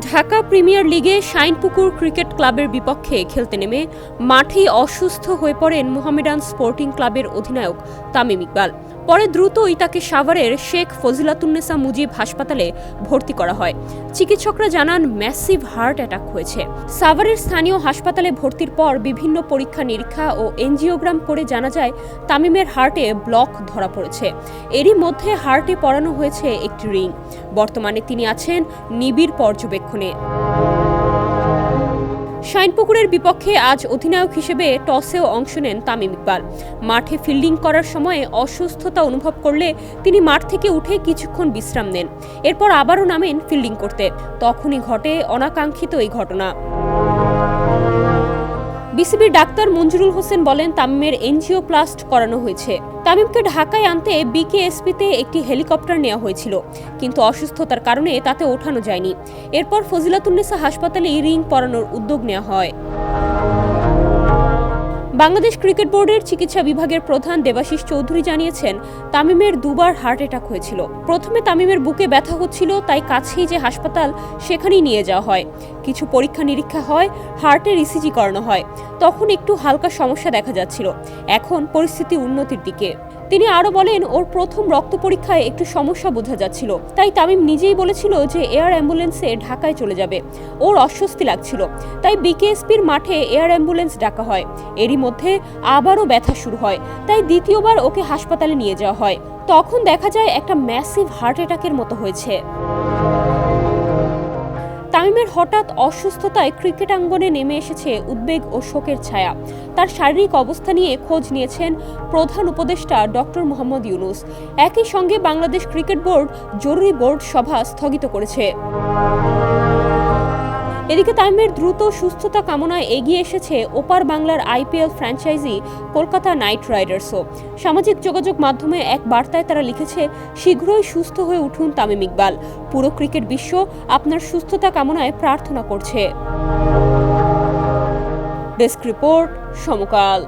Dhaka premier লিগে Shinepukur cricket ক্লাবের বিপক্ষে খেলতে নেমে মাঠেই অসুস্থ হয়ে পড়েন মোহামেডান স্পোর্টিং ক্লাবের অধিনায়ক তামিম ইকবাল। পরে দ্রুতই তাকে সাভারের শেখ ফজিলাতুন্নেসা মুজিব হাসপাতালে ভর্তি করা হয়। চিকিৎসকরা জানান ম্যাসিভ হার্ট অ্যাটাক হয়েছে। সাভারের স্থানীয় হাসপাতালে ভর্তির পর বিভিন্ন পরীক্ষা নিরীক্ষা ও এনজিওগ্রাম করে জানা যায় তামিমের হার্টে ব্লক ধরা পড়েছে। এরই মধ্যে হার্টে পরানো হয়েছে একটি রিং। বর্তমানে তিনি আছেন নিবিড় পর্যবেক্ষণে। শাইনপুকুরের বিপক্ষে আজ অধিনায়ক হিসেবে টসেও অংশ নেন তামিম ইকবাল। মাঠে ফিল্ডিং করার সময় অসুস্থতা অনুভব করলে তিনি মাঠ থেকে উঠে কিছুক্ষণ বিশ্রাম নেন। এরপর আবারও নামেন ফিল্ডিং করতে। তখনই ঘটে অনাকাঙ্ক্ষিত এই ঘটনা। বিসিবির ডাক্তার মঞ্জুরুল হোসেন বলেন, তামিমের এনজিওপ্লাস্ট করানো হয়েছে। তামিমকে ঢাকায় আনতে বিকেএসপিতে একটি হেলিকপ্টার নেওয়া হয়েছিল, কিন্তু অসুস্থতার কারণে তাতে ওঠানো যায়নি। এরপর ফজিলাতুন্নেসা হাসপাতালে রিং পরানোর উদ্যোগ নেওয়া হয়। বাংলাদেশ ক্রিকেট বোর্ডের চিকিৎসা বিভাগের প্রধান দেবাশিস চৌধুরী জানিয়েছেন, তামিমের দুবার হার্ট অ্যাটাক হয়েছিল। প্রথমে তামিমের বুকে ব্যথা হচ্ছিল, তাই কাছেই যে হাসপাতাল সেখানেই নিয়ে যাওয়া হয়। কিছু পরীক্ষা নিরীক্ষা হয়, হার্টের ইসিজি করানো হয়। তখন একটু হালকা সমস্যা দেখা যাচ্ছিল। এখন পরিস্থিতি উন্নতির দিকে। তিনি আরও বলেন, ওর প্রথম রক্ত পরীক্ষায় একটু সমস্যা বোঝা যাচ্ছিল, তাই তামিম নিজেই বলেছিল যে এয়ার অ্যাম্বুলেন্সে ঢাকায় চলে যাবে। ওর অস্বস্তি লাগছিল, তাই বিকেএসপির মাঠে এয়ার অ্যাম্বুলেন্স ডাকা হয়। এরই মধ্যে আবারও ব্যথা শুরু হয়, তাই দ্বিতীয়বার ওকে হাসপাতালে নিয়ে যাওয়া হয়। তখন দেখা যায় একটা ম্যাসিভ হার্ট অ্যাটাকের মতো হয়েছে। তামিমের হঠাৎ অসুস্থতায় ক্রিকেট আঙ্গনে নেমে এসেছে উদ্বেগ ও শোকের ছায়া। তার শারীরিক অবস্থা নিয়ে খোঁজ নিয়েছেন প্রধান উপদেষ্টা ডক্টর মোহাম্মদ ইউনুস। একই সঙ্গে বাংলাদেশ ক্রিকেট বোর্ড জরুরি বোর্ড সভা স্থগিত করেছে। এদিকে তামিমের দ্রুত সুস্থতা কামনায় এগিয়ে এসেছে ওপার বাংলার আইপিএল ফ্র্যাঞ্চাইজি কলকাতা নাইট রাইডার্সও। সামাজিক যোগাযোগ মাধ্যমে এক বার্তায় তারা লিখেছে, শীঘ্রই সুস্থ হয়ে উঠুন তামিম ইকবাল। পুরো ক্রিকেট বিশ্ব আপনার সুস্থতা কামনায় প্রার্থনা করছে। ডেস্ক রিপোর্ট, সমকাল।